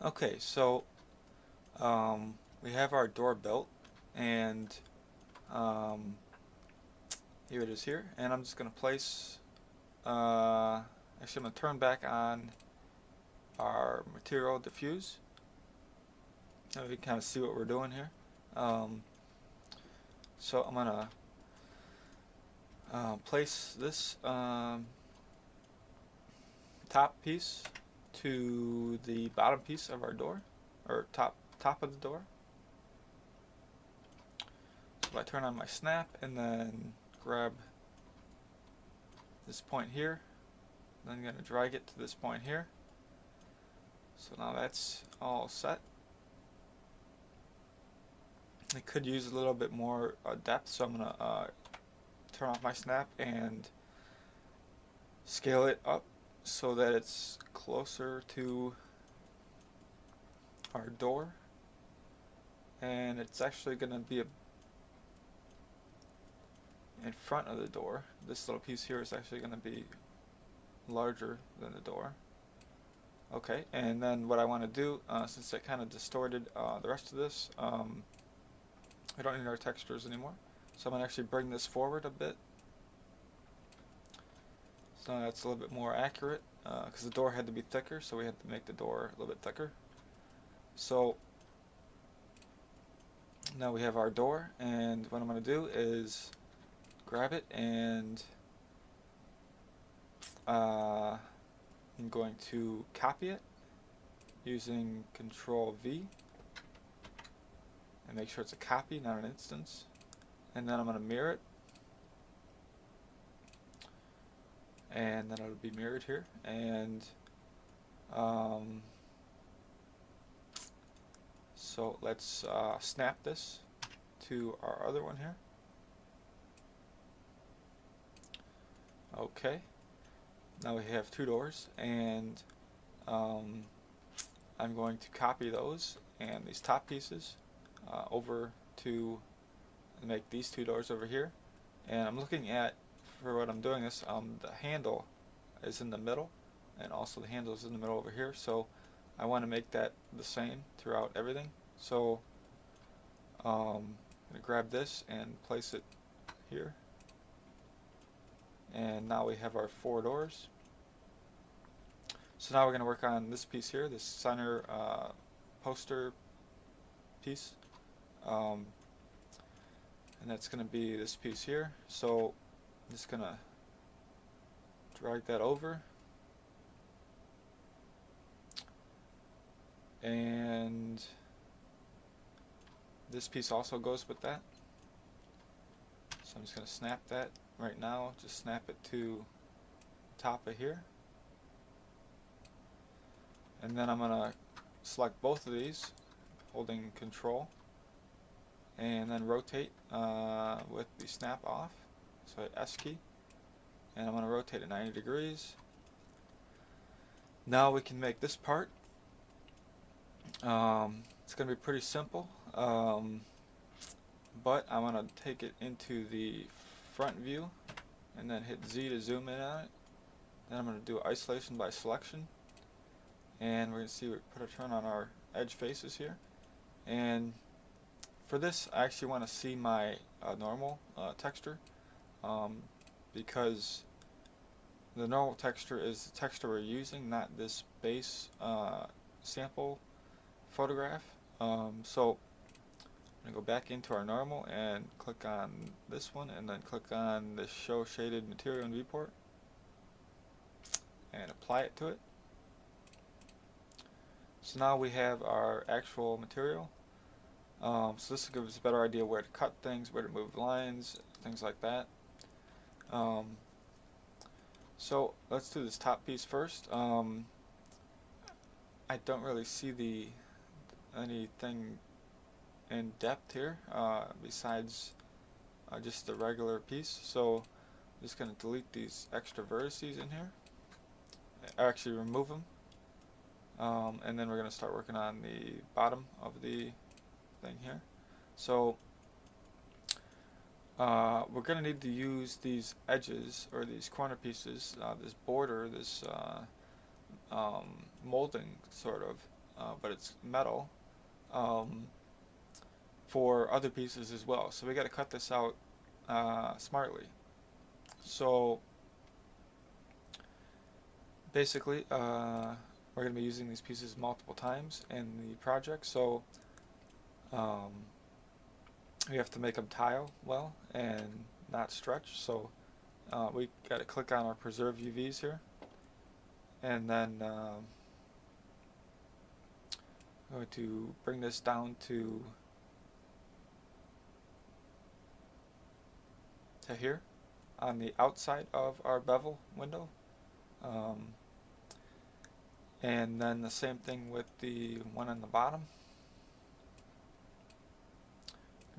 Okay, so we have our door built, and um, here it is here, and I'm just going to place, actually I'm going to turn back on our material diffuse, and we can kind of see what we're doing here. Um, so I'm going to place this top piece to the bottom piece of our door, or top of the door. So if I turn on my snap and then grab this point here, then I'm going to drag it to this point here. So now that's all set. It could use a little bit more depth, so I'm going to turn off my snap and scale it up so that it's closer to our door, and it's actually going to be in front of the door. This little piece here is actually going to be larger than the door. Okay, and then what I want to do, since I kind of distorted the rest of this, we don't need our textures anymore. So I'm going to actually bring this forward a bit. So now that's a little bit more accurate, because the door had to be thicker, so we had to make the door a little bit thicker. So now we have our door, and what I'm going to do is grab it, and I'm going to copy it using Control V, and make sure it's a copy, not an instance. And then I'm going to mirror it, and then it'll be mirrored here. And so let's snap this to our other one here. Okay, now we have two doors, and I'm going to copy those and these top pieces over to make these two doors over here. And I'm looking at, for what I'm doing this, the handle is in the middle, and also the handle is in the middle over here, so I want to make that the same throughout everything. So I'm going to grab this and place it here, and now we have our four doors. So now we're going to work on this piece here, this center poster piece, and that's going to be this piece here. So I'm just going to drag that over, and this piece also goes with that. So I'm just going to snap that right now, just snap it to the top of here. And then I'm going to select both of these, holding Control, and then rotate with the snap off, so hit S key, and I'm going to rotate it 90 degrees. Now we can make this part. It's going to be pretty simple, but I want to take it into the front view and then hit Z to zoom in on it. Then I'm going to do isolation by selection, and we're going to see, we put a turn on our edge faces here. And for this, I actually want to see my normal texture, because the normal texture is the texture we're using, not this base sample photograph. So I'm going to go back into our normal and click on this one, and then click on the show shaded material and viewport and apply it to it. So now we have our actual material. So this will give us a better idea where to cut things, where to move lines, things like that. So let's do this top piece first. I don't really see anything in depth here besides just the regular piece. So I'm just going to delete these extra vertices in here. Actually remove them. And then we're going to start working on the bottom of the thing here. So we're going to need to use these edges, or these corner pieces, this border, this molding sort of, but it's metal, um, for other pieces as well. So we got to cut this out smartly. So basically, we're going to be using these pieces multiple times in the project. So um, we have to make them tile well and not stretch. So we got to click on our preserve UVs here, and then I'm going to bring this down to here on the outside of our bevel window. Um, and then the same thing with the one on the bottom.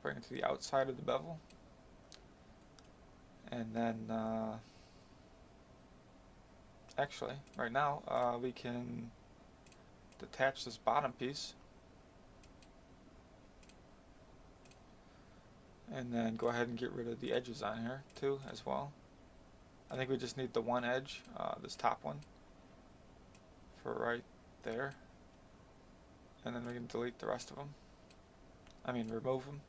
Bring it to the outside of the bevel, and then actually right now we can detach this bottom piece and then go ahead and get rid of the edges on here too as well. I think we just need the one edge, this top one, for right there, and then we can delete the rest of them. I mean remove them.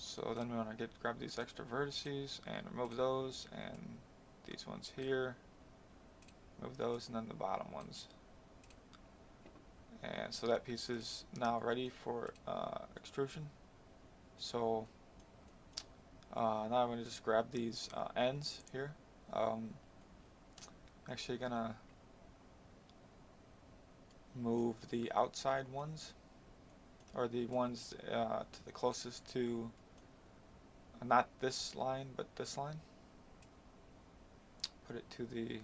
So then we want to grab these extra vertices and remove those, and these ones here, remove those, and then the bottom ones. And so that piece is now ready for extrusion. So now I'm going to just grab these ends here. Actually gonna move the outside ones, or the ones to the closest to not this line but this line. Put it to the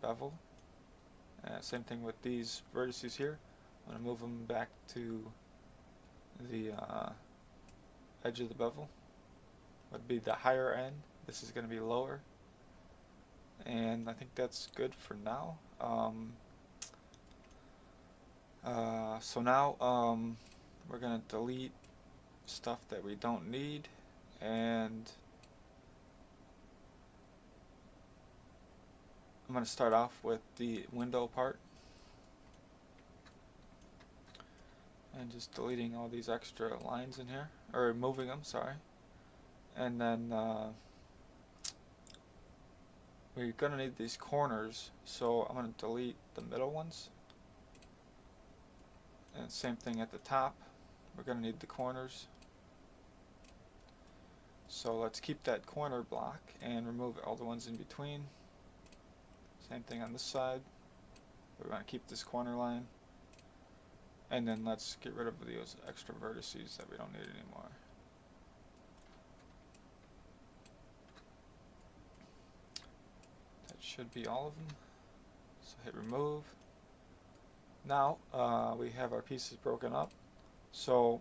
bevel. Same thing with these vertices here. I'm going to move them back to the edge of the bevel. Would be the higher end. This is going to be lower. And I think that's good for now. So now we're going to delete stuff that we don't need, and I'm going to start off with the window part and just deleting all these extra lines in here, or removing them, sorry. And then we're going to need these corners, so I'm going to delete the middle ones. And same thing at the top, we're going to need the corners. So let's keep that corner block and remove all the ones in between. Same thing on this side. We're going to keep this corner line. And then let's get rid of those extra vertices that we don't need anymore. That should be all of them. So hit remove. Now we have our pieces broken up. So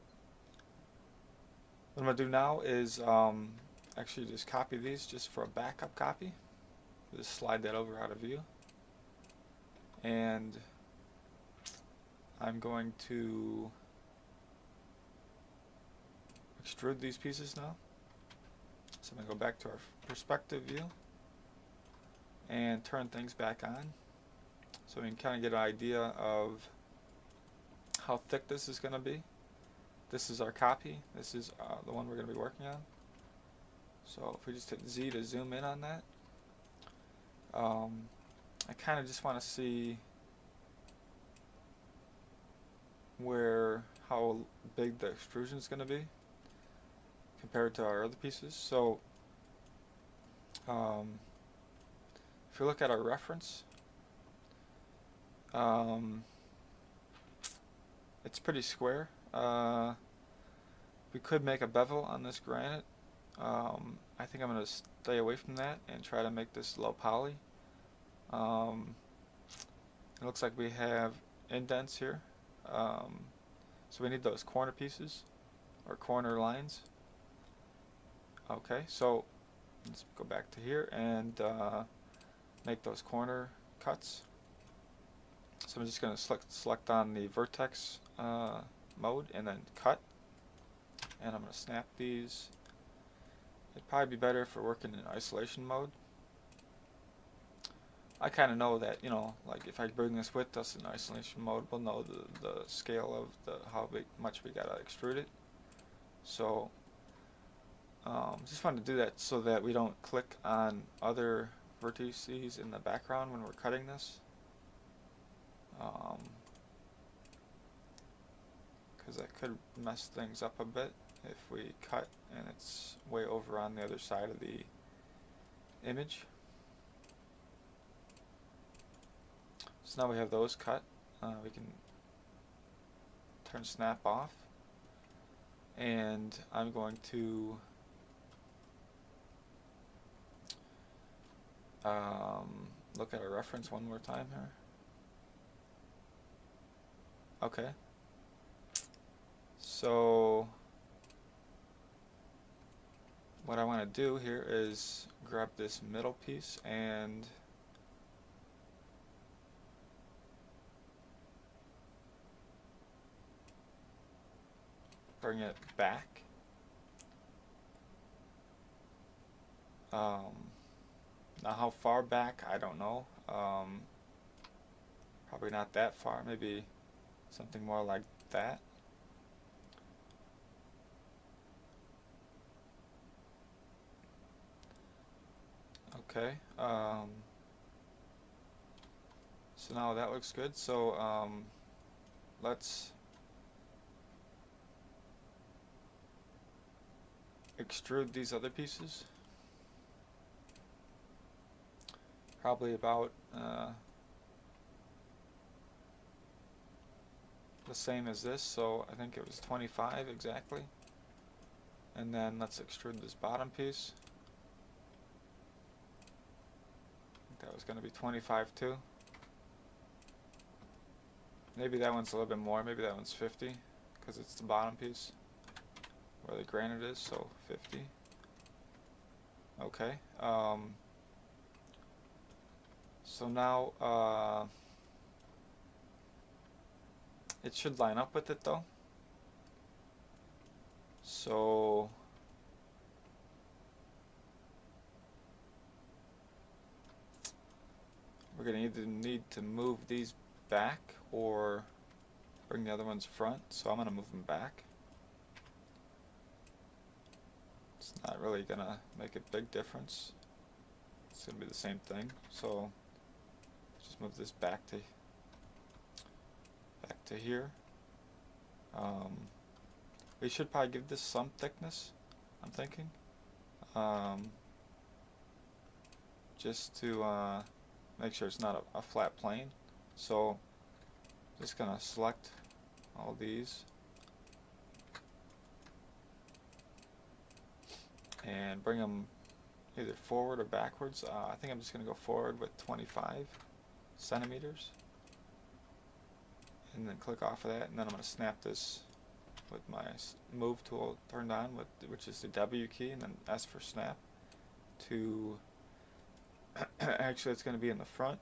what I'm going to do now is actually just copy these just for a backup copy. Just slide that over out of view. And I'm going to extrude these pieces now. So I'm going to go back to our perspective view and turn things back on, so we can kind of get an idea of how thick this is going to be. This is our copy. This is the one we're going to be working on. So if we just hit Z to zoom in on that, I kind of just want to see how big the extrusion is going to be compared to our other pieces. So if you look at our reference, it's pretty square. We could make a bevel on this granite. I think I'm going to stay away from that and try to make this low poly. It looks like we have indents here. So we need those corner pieces or corner lines. Okay, so let's go back to here and make those corner cuts. So I'm just going to select on the vertex mode and then cut. And I'm going to snap these. It'd probably be better if we're working in isolation mode. I kind of know that, you know, like if I bring this with us in isolation mode, we'll know the scale of how much we gotta extrude it. So just wanted to do that so that we don't click on other vertices in the background when we're cutting this. Because that could mess things up a bit if we cut and it's way over on the other side of the image. So now we have those cut. We can turn snap off, and I'm going to look at a reference one more time here. Okay. So what I want to do here is grab this middle piece and bring it back. Now how far back, I don't know. Probably not that far, maybe something more like that. Okay. So now that looks good. So let's extrude these other pieces. Probably about the same as this, so I think it was 25 exactly. And then let's extrude this bottom piece. I think that was going to be 25 too. Maybe that one's a little bit more, maybe that one's 50 because it's the bottom piece where the granite is, so 50. Okay. So now it should line up with it though. So we're going to either need to move these back or bring the other ones front. So I'm going to move them back. It's not really going to make a big difference. It's going to be the same thing. So just move this back to here. We should probably give this some thickness, I'm thinking, just to make sure it's not a flat plane. So just gonna select all these and bring them either forward or backwards. I think I'm just gonna go forward with 25 centimeters. And then click off of that, and then I'm going to snap this with my move tool turned on, which is the W key, and then S for snap to actually it's going to be in the front.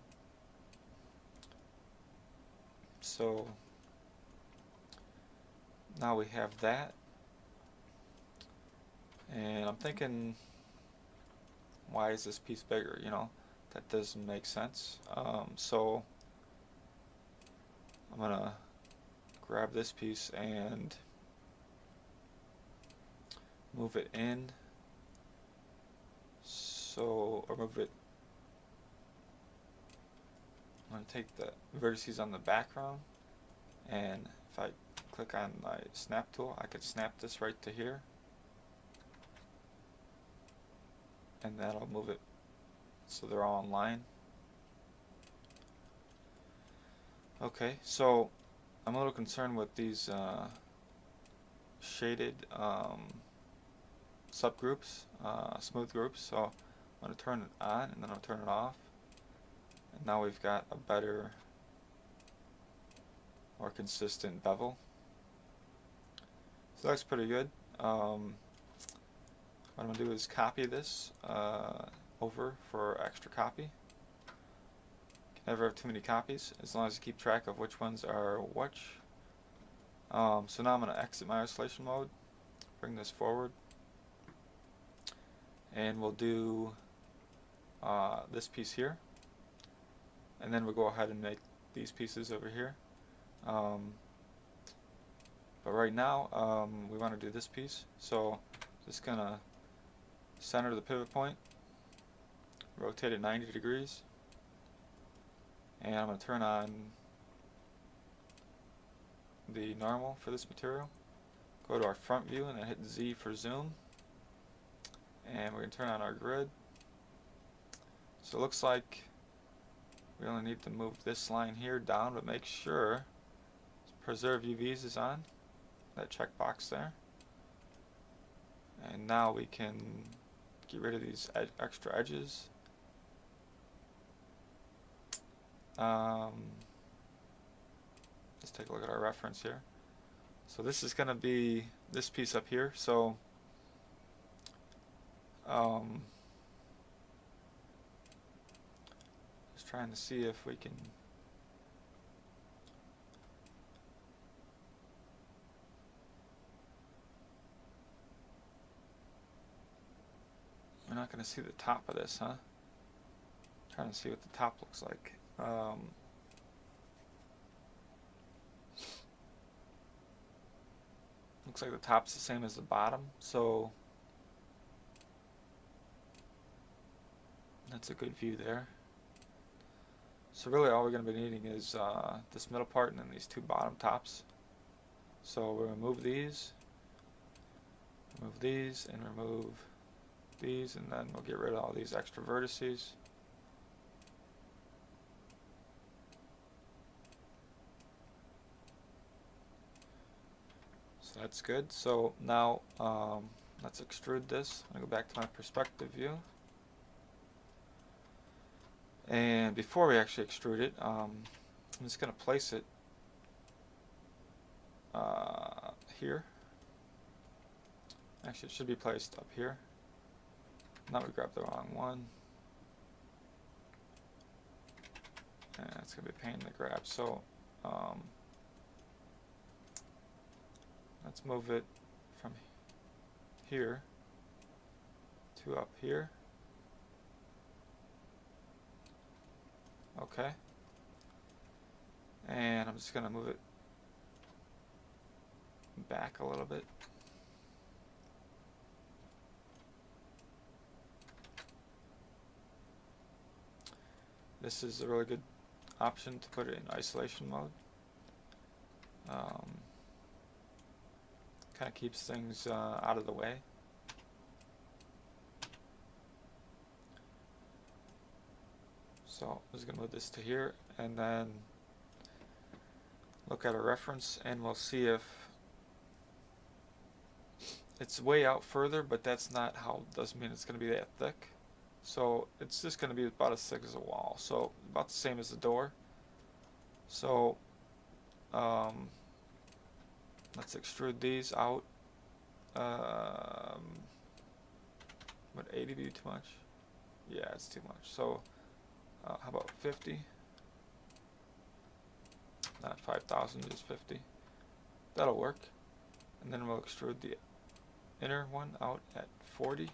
So now we have that, and I'm thinking, why is this piece bigger? You know, that doesn't make sense. So I'm gonna grab this piece and move it in, so, or move it, I'm gonna take the vertices on the background, and if I click on my snap tool, I could snap this right to here, and that'll move it so they're all in line. Okay, so I'm a little concerned with these shaded subgroups, smooth groups, so I'm going to turn it on and then I'll turn it off, and now we've got a better, more consistent bevel. So that's pretty good. What I'm going to do is copy this over for extra copy. Never have too many copies, as long as you keep track of which ones are which. So now I'm going to exit my isolation mode, bring this forward, and we'll do this piece here. and then we'll go ahead and make these pieces over here. Um, but right now we want to do this piece, so just gonna center the pivot point, rotate it 90 degrees, and I'm going to turn on the normal for this material. Go to our front view and then hit Z for zoom, and we're going to turn on our grid. So it looks like we only need to move this line here down, but make sure preserve UVs is on, that checkbox there. And now we can get rid of these extra edges. Let's take a look at our reference here. So this is going to be this piece up here. So just trying to see if we can we're not going to see the top of this, huh? Trying to see what the top looks like. Looks like the top's the same as the bottom, so that's a good view there. So really all we're going to be needing is this middle part and then these two bottom tops. So we're going to remove these, and remove these, and then we'll get rid of all these extra vertices. So that's good. So now let's extrude this. I'm going to go back to my perspective view. And before we actually extrude it, I'm just going to place it here. Actually, it should be placed up here. Now we grabbed the wrong one. And it's going to be a pain to grab. So let's move it from here to up here. Okay. And I'm just going to move it back a little bit. This is a really good option to put it in isolation mode. Kind of keeps things out of the way. So I'm just going to move this to here and then look at a reference, and we'll see if it's way out further, but that's not how, doesn't mean it's going to be that thick. So it's just going to be about as thick as a wall, so about the same as the door. So let's extrude these out. Would 80 be too much? Yeah, it's too much. So how about 50? Not 5,000, just 50. That'll work. And then we'll extrude the inner one out at 40.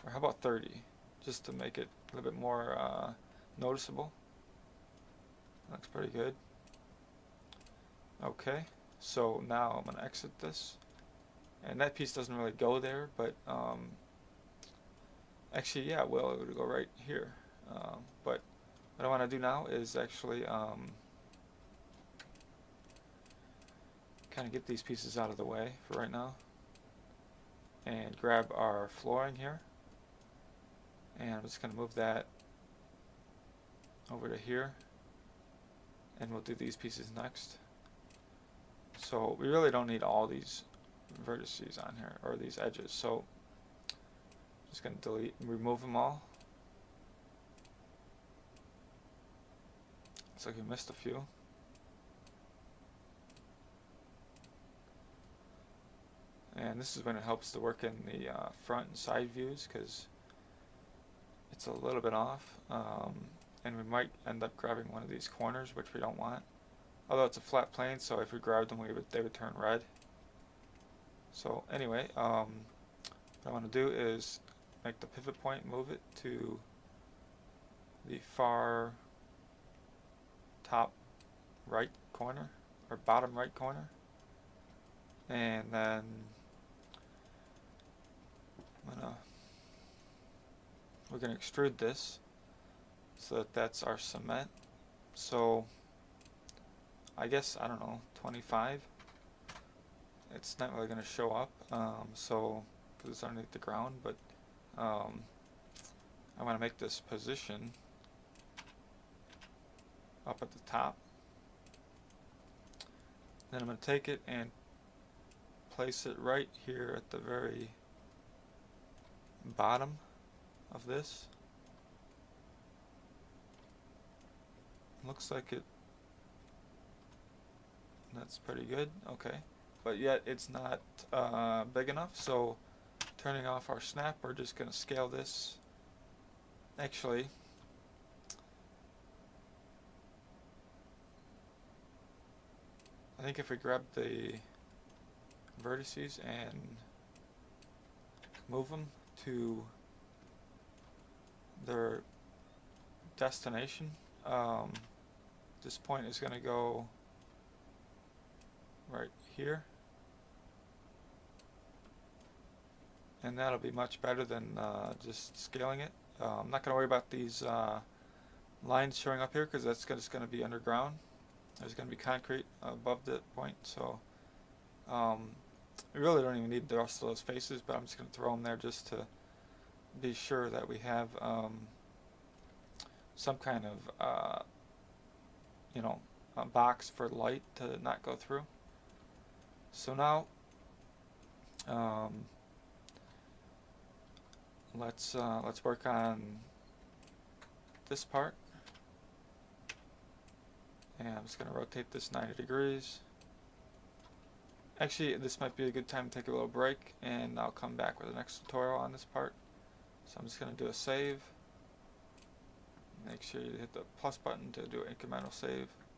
Or how about 30? Just to make it a little bit more noticeable. Looks pretty good. Okay, so now I'm going to exit this. And that piece doesn't really go there, but actually, yeah, well, it would go right here. But what I want to do now is actually kind of get these pieces out of the way for right now. And grab our flooring here. And I'm just going to move that over to here. And we'll do these pieces next. So we really don't need all these vertices on here, or these edges. So just going to delete and remove them all. Looks like we missed a few. And this is when it helps to work in the front and side views, because it's a little bit off, and we might end up grabbing one of these corners, which we don't want. Although it's a flat plane, so if we grabbed them, they would turn red. So anyway, what I want to do is make the pivot point, move it to the far top right corner or bottom right corner, and then we're gonna extrude this so that that's our cement. So I guess, I don't know, 25. It's not really going to show up, so because it's underneath the ground, but I want to make this position up at the top. Then I'm going to take it and place it right here at the very bottom of this. Looks like it. That's pretty good. Okay, but yet it's not big enough. So turning off our snap, we're just going to scale this. Actually, I think if we grab the vertices and move them to their destination, this point is going to go right here, and that'll be much better than just scaling it. I'm not going to worry about these lines showing up here because that's just going to be underground. There's going to be concrete above that point, so we really don't even need the rest of those faces, but I'm just going to throw them there just to be sure that we have some kind of a box for light to not go through. So now let's work on this part, and I'm just going to rotate this 90 degrees. Actually, this might be a good time to take a little break, and I'll come back with the next tutorial on this part. So I'm just going to do a save. Make sure you hit the plus button to do an incremental save.